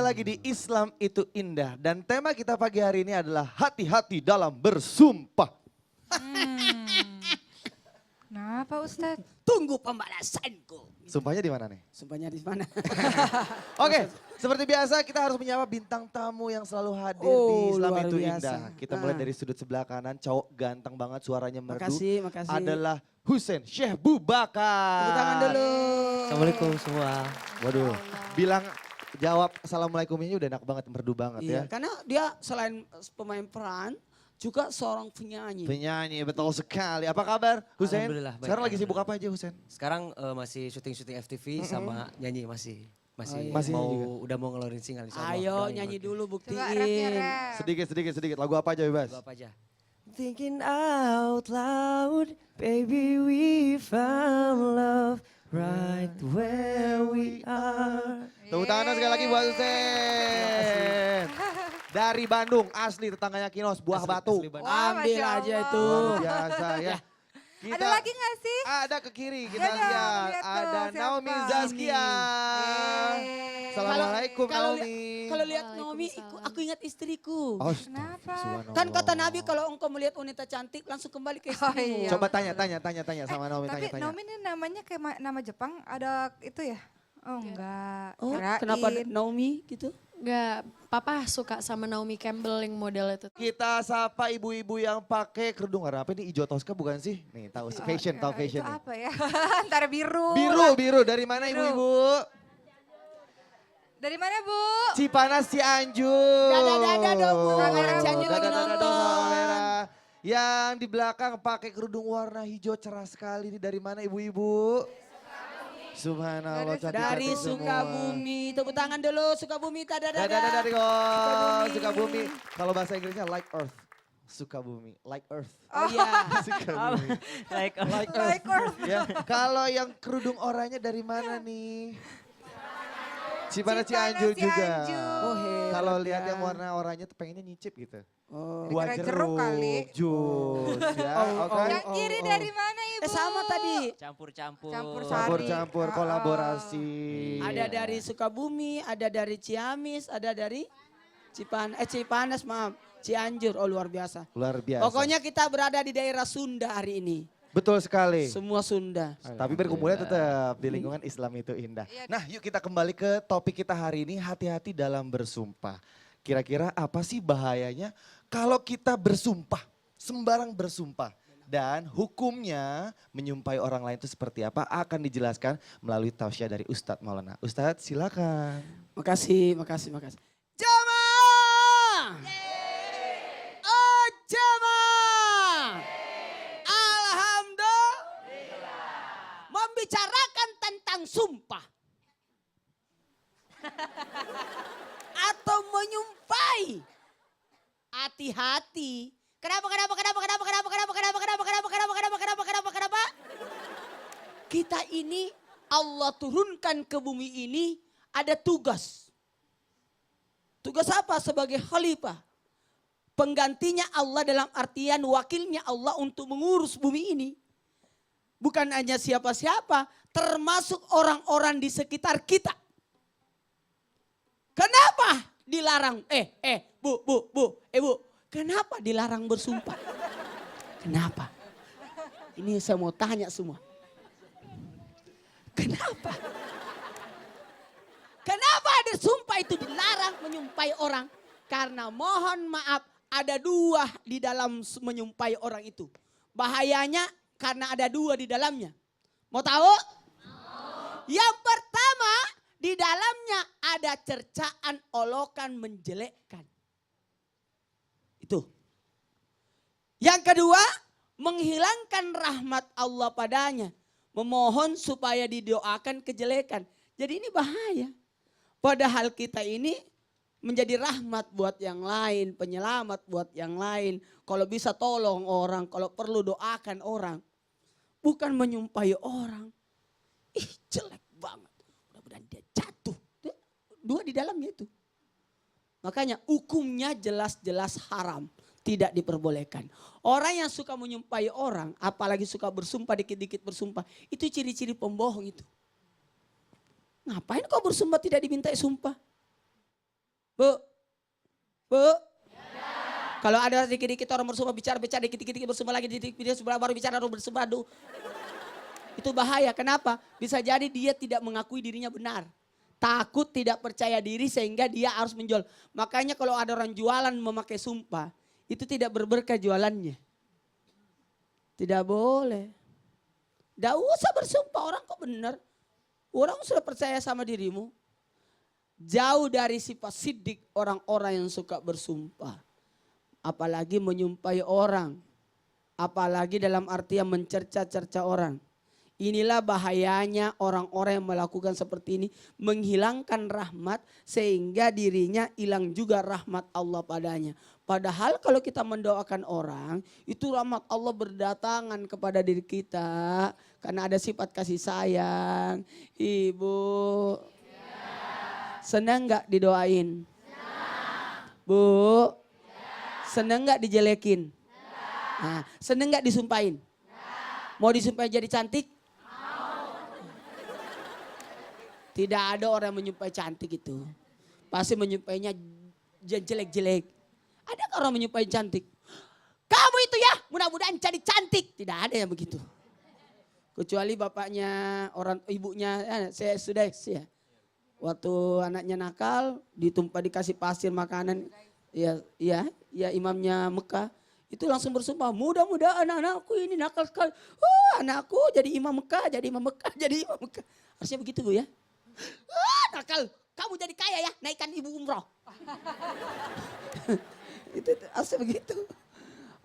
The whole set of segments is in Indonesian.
lagi di Islam itu Indah. Dan tema kita pagi hari ini adalah hati-hati dalam bersumpah. Kenapa Ustadz? Tunggu pembalasanku. Sumpahnya di mana nih? Sumpahnya di mana? Oke, seperti biasa kita harus menyapa bintang tamu yang selalu hadir di Oh, Islam luar itu biasa. Indah. Kita mulai dari sudut sebelah kanan, cowok ganteng banget, suaranya merdu. Makasih, makasih. Adalah Husein Syekh Bubakar. Tepuk tangan dulu. Assalamualaikum semua. Waduh, bilang jawab assalamualaikum ini udah enak banget, merdu banget Iya, ya. karena dia selain pemain peran, juga seorang penyanyi. Penyanyi, betul sekali. Apa kabar Husein? Alhamdulillah, baik, Sekarang lagi sibuk alhamdulillah. apa aja Husein? Sekarang masih syuting-syuting FTV sama nyanyi masih. Oh, iya. Masih mau juga? udah mau ngeluarin single insyaallah. Ayo Doain nyanyi banget. dulu Coba rapnya buktiin. rap. Sedikit. Lagu apa aja bebas? Lagu apa aja? Thinking out loud, baby we found love right where we are. Tepuk tangan sekali lagi buat Husein. Dari Bandung, asli tetangganya Kinos, Buah Batu. Asli Bandung. Wah, Ambil Masya aja Allah. itu. Luar biasa ya. Ada lagi gak sih? Ada ke kiri, kita Ada, lihat. lihat Ada tuh, siapa? Naomi Zaskia. Yeay. Assalamualaikum Kalau Naomi. Kalau lihat Naomi, aku ingat istriku. Oh, Kenapa? subhanallah. Kan kata Nabi kalau engkau melihat wanita cantik langsung kembali ke Oh, istrimu. iya. Coba tanya sama Naomi, Tapi tanya. Naomi ini namanya kayak nama Jepang, ada itu ya? Oh enggak, Oh, kirain. kenapa Naomi gitu? Enggak, papa suka sama Naomi Campbell yang model itu. Kita sapa ibu-ibu yang pakai kerudung warna apa ini? Ijo Tosca bukan sih? Nih tahu fashion, tahu fashion Itu nih. apa ya? Antara biru. Biru, dari mana Biru. ibu-ibu? Dari mana Bu? Cipanas Cianjur. Dada dong, Bu. Kamera, Bu. Cianjur lagi Dada nonton. kamera. Yang di belakang pakai kerudung warna hijau cerah sekali. Ini dari mana ibu-ibu? Subhanallah. Dari Dari cantik-cantik semua. Sukabumi. Tepuk tangan dulu Sukabumi. Dada Dada. dari kok. Sukabumi. Sukabumi. Kalau bahasa Inggrisnya like earth. Sukabumi, like earth. Oh iya. Sukabumi. Like Like Like earth. Ya, kalau yang kerudung oranye dari mana nih? Cipanas Cianjur juga. Oh, hebat Kalau lihat ya. yang warna oranye tuh pengennya nyicip gitu. Oh. Buah Dikira jeruk kali. jus ya. Oh, Oke. oh. Yang kiri dari mana Ibu? Sama tadi. campur-campur. Campur sari. Campur-campur Oh, oh. kolaborasi. Ada dari Sukabumi, ada dari Ciamis, ada dari Cipanas maaf. Cianjur, oh luar biasa. Luar biasa. Pokoknya kita berada di daerah Sunda hari ini. Betul sekali. Semua Sunda. Tapi berkumpulnya tetap di lingkungan Islam itu indah. Iya. Nah yuk kita kembali ke topik kita hari ini, hati-hati dalam bersumpah. Kira-kira apa sih bahayanya kalau kita bersumpah, sembarang bersumpah. Dan hukumnya menyumpahi orang lain itu seperti apa akan dijelaskan melalui tausiah dari Ustadz Maulana. Ustadz silakan. Makasih. Jamaah! Oh jamaah! Alhamdulillah. Membicarakan tentang sumpah. Atau menyumpai. Hati-hati. Kenapa? Kita ini Allah turunkan ke bumi ini ada tugas. Tugas apa sebagai khalifah? Penggantinya Allah dalam artian wakilnya Allah untuk mengurus bumi ini. Bukan hanya siapa-siapa, termasuk orang-orang di sekitar kita. Kenapa dilarang? Bu. Kenapa dilarang bersumpah? Kenapa? Ini saya mau tanya semua. Kenapa? Kenapa ada sumpah itu dilarang menyumpai orang? Karena mohon maaf ada dua di dalam menyumpai orang itu. Bahayanya karena ada dua di dalamnya. Mau tahu? Yang pertama di dalamnya ada cercaan, olokan, menjelekkan. Itu. Yang kedua menghilangkan rahmat Allah padanya. Memohon supaya didoakan kejelekan. Jadi ini bahaya. Padahal kita ini menjadi rahmat buat yang lain, penyelamat buat yang lain. Kalau bisa tolong orang, kalau perlu doakan orang. Bukan menyumpahi orang. Ih jelek banget. Mudah-mudahan dia jatuh. Dua di dalamnya itu. Makanya hukumnya jelas-jelas haram. Tidak diperbolehkan. Orang yang suka menyumpahi orang, apalagi suka bersumpah dikit-dikit bersumpah. Itu ciri-ciri pembohong itu. Ngapain kau bersumpah tidak dimintai sumpah? Bu, Bu. Kalau ada dikit-dikit orang bersumpah bicara dikit-dikit bersumpah lagi dikit-dikit baru bicara baru bersumpah. Aduh. Itu bahaya. Kenapa? Bisa jadi dia tidak mengakui dirinya benar. Takut tidak percaya diri sehingga dia harus menjual. Makanya kalau ada orang jualan memakai sumpah, itu tidak berberkah jualannya. Tidak boleh. Tidak usah bersumpah, orang kok benar. Orang sudah percaya sama dirimu. Jauh dari sifat sidik orang-orang yang suka bersumpah. Apalagi menyumpai orang. Apalagi dalam artian mencerca-cerca orang. Inilah bahayanya orang-orang yang melakukan seperti ini. Menghilangkan rahmat sehingga dirinya hilang juga rahmat Allah padanya. Padahal kalau kita mendoakan orang, itu rahmat Allah berdatangan kepada diri kita. Karena ada sifat kasih sayang. Ibu, senang gak didoain? Bu, senang gak dijelekin? Nah, senang gak disumpahin? Mau disumpahin jadi cantik? Tidak ada orang yang menyumpai cantik itu. Pasti menyumpainya jelek-jelek. Ada orang menyumpai cantik? Kamu itu ya mudah-mudahan jadi cantik. Tidak ada yang begitu. Kecuali bapaknya, orang ibunya, saya sudah ya. Waktu anaknya nakal, dikasih pasir makanan. Ya imamnya Mekah. Itu langsung bersumpah, mudah-mudahan anak-anakku ini nakal sekali. Anakku jadi imam Mekah, jadi imam Mekah, jadi imam Mekah. Harusnya begitu Bu ya. Nakal, kamu jadi kaya ya, naikkan ibu umroh. itu harusnya begitu.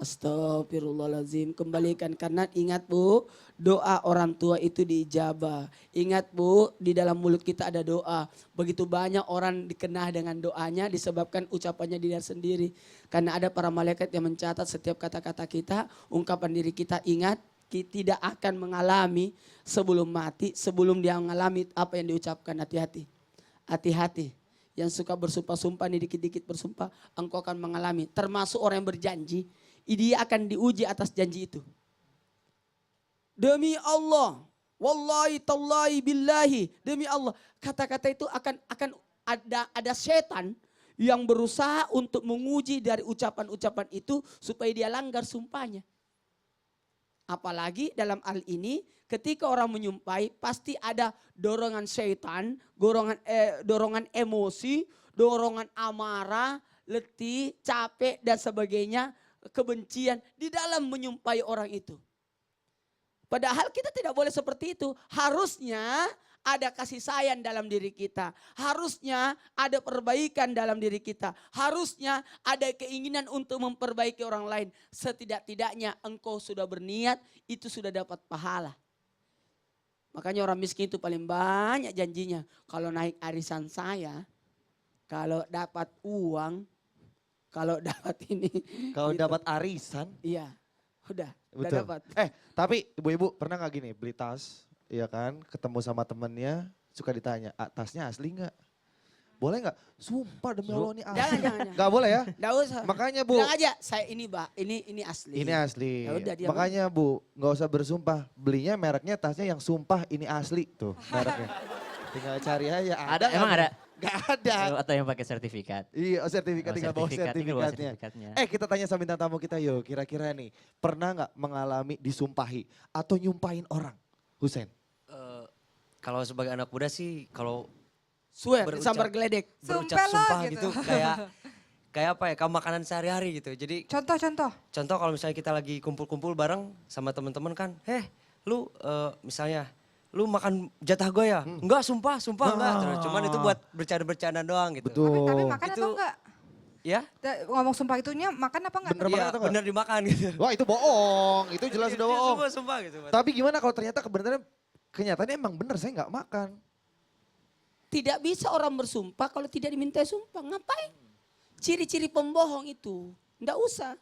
Astagfirullahaladzim, kembalikan karena ingat Bu, doa orang tua itu diijabah. Ingat Bu, di dalam mulut kita ada doa. Begitu banyak orang dikenah dengan doanya disebabkan ucapannya diri sendiri. Karena ada para malaikat yang mencatat setiap kata-kata kita, ungkapan diri kita. Ingat, kita tidak akan mengalami sebelum mati, sebelum dia mengalami apa yang diucapkan. Hati-hati, hati-hati. Yang suka bersumpah-sumpah nih dikit-dikit bersumpah, engkau akan mengalami. Termasuk orang yang berjanji, dia akan diuji atas janji itu. Demi Allah, wallahi tallahi billahi, demi Allah. Kata-kata itu akan ada setan yang berusaha untuk menguji dari ucapan-ucapan itu supaya dia langgar sumpahnya. Apalagi dalam hal ini ketika orang menyumpai pasti ada dorongan setan, dorongan emosi, dorongan amarah, letih, capek dan sebagainya, kebencian di dalam menyumpai orang itu. Padahal kita tidak boleh seperti itu. Harusnya ada kasih sayang dalam diri kita. Harusnya ada perbaikan dalam diri kita. Harusnya ada keinginan untuk memperbaiki orang lain. Setidak-tidaknya engkau sudah berniat, itu sudah dapat pahala. Makanya orang miskin itu paling banyak janjinya. Kalau naik arisan saya, kalau dapat uang, kalau dapat ini. Kalau gitu. dapat arisan. Iya, udah Betul. dapat. Tapi ibu-ibu pernah gak gini beli tas, ya kan, ketemu sama temennya, suka ditanya, tasnya asli nggak? Boleh nggak? Sumpah demi Allah ini asli. Jangan. Gak boleh ya? Nggak usah. Makanya Bu. Bilang aja, saya ini asli. Ini asli. Ya udah, dia Makanya Bu, nggak usah bersumpah. Belinya mereknya tasnya yang sumpah ini asli tuh mereknya. Tinggal cari aja. Ada, emang nggak, ada? Bu? Gak ada. Atau yang pakai sertifikat? Iya, sertifikat tinggal bawa tinggal bawa sertifikatnya. sertifikatnya. Kita tanya sama bintang tamu kita yuk, kira-kira nih pernah nggak mengalami disumpahi atau nyumpahin orang? Husein. Kalau sebagai anak muda sih kalau Swear, Berucap. sambar geledek. berucap Sumpah lo sumpah gitu. gitu kayak apa ya, kayak makanan sehari-hari gitu. Jadi Contoh-contoh. contoh kalau misalnya kita lagi kumpul-kumpul bareng sama teman-teman kan, lu misalnya lu makan jatah gue ya? Enggak, sumpah enggak. Terus, cuman itu buat bercanda-bercanda doang gitu. Betul. Tapi makan atau Itu- enggak? Ya? Ngomong sumpah itunya makan apa enggak? Bener Iya, banget atau enggak? bener dimakan gitu. Wah itu bohong, itu jelas udah bohong. Sumpah gitu. Tapi gimana kalau ternyata kenyataannya emang bener saya nggak makan. Tidak bisa orang bersumpah kalau tidak diminta sumpah. Ngapain? Ciri-ciri pembohong itu. Nggak usah.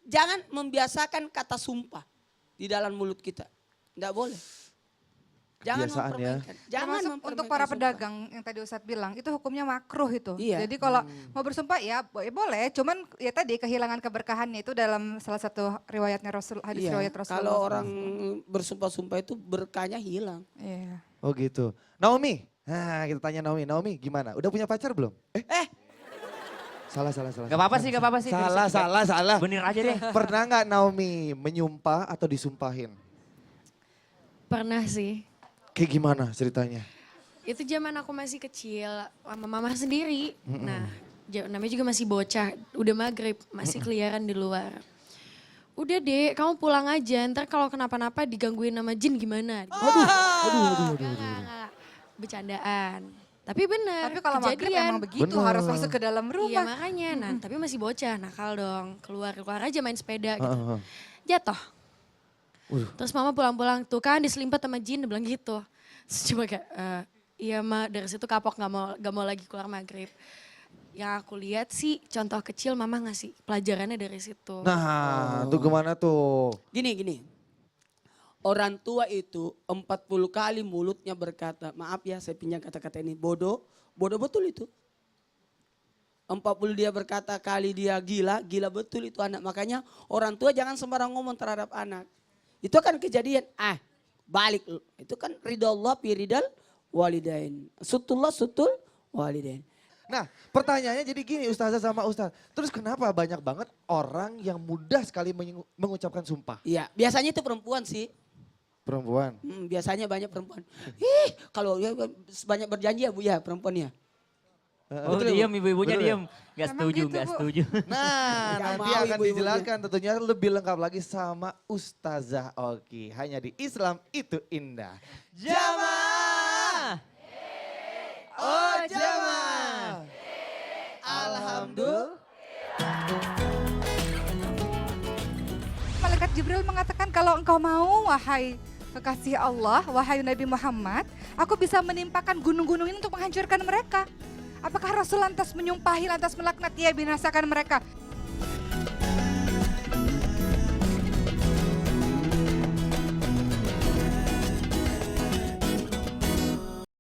Jangan membiasakan kata sumpah di dalam mulut kita. Nggak boleh. Jangan Kebiasaan ya. mempermainkan. Jangan Termasuk mempermainkan untuk para sumpah. pedagang yang tadi Ustadz bilang, itu hukumnya makruh itu. Iya. Jadi kalau mau bersumpah ya boleh, cuman ya tadi kehilangan keberkahannya itu dalam salah satu riwayatnya Rasul, hadis Iya, riwayat Rasulullah. kalau orang bersumpah-sumpah itu berkahnya hilang. Iya. Oh gitu. Naomi, Nah, kita tanya Naomi. Naomi gimana? Udah punya pacar belum? Salah. Gak apa-apa sih, gak apa-apa sih. Salah. Bener aja deh. Pernah nggak Naomi menyumpah atau disumpahin? Pernah sih. Kayak gimana ceritanya? Itu zaman aku masih kecil sama mama sendiri. Nah, namanya juga masih bocah, udah maghrib, masih keliaran di luar. Udah deh, kamu pulang aja, ntar kalau kenapa-napa digangguin sama jin gimana? Aduh. Enggak. Bercandaan. Tapi benar, Tapi kalau maghrib kejadian. emang begitu Bener. harus masuk ke dalam Iya rumah. makanya, nah tapi masih bocah, nakal dong. Keluar aja main sepeda gitu. Heeh. Jatuh. Terus mama pulang-pulang, tuh kan diselimpet sama jin, dia bilang gitu. Terus cuma kayak, iya ma, dari situ kapok gak mau lagi keluar maghrib. Yang aku lihat sih contoh kecil mama ngasih pelajarannya dari situ. Nah, tuh gimana tuh? Gini. Orang tua itu 40 kali mulutnya berkata, maaf ya saya pinjam kata-kata ini, bodoh betul itu. 40 dia berkata kali dia gila betul itu anak. Makanya orang tua jangan sembarang ngomong terhadap anak. Itu kan kejadian, balik. Itu kan ridha Allah fi ridal walidain. Sutullah sutul walidain. Nah, pertanyaannya jadi gini Ustazah sama Ustaz. Terus kenapa banyak banget orang yang mudah sekali mengucapkan sumpah? Iya, biasanya itu perempuan sih. Perempuan. Biasanya banyak perempuan. Kalau ya, banyak berjanji ya Bu ya perempuan ya. Oh diam, ibu-ibunya Betul diam. Gak Emang setuju, gitu, gak Bu. setuju. Nah, Nggak nanti mau akan ibu-ibunya. dijelaskan tentunya lebih lengkap lagi sama Ustazah Oki. Hanya di Islam itu indah. Jamaah! Oh jamaah. Alhamdulillah. Malaikat Jibril mengatakan kalau engkau mau wahai kekasih Allah, wahai Nabi Muhammad, aku bisa menimpakan gunung-gunung ini untuk menghancurkan mereka. Apakah Rasul lantas menyumpahi, lantas melaknat, ia binasakan mereka?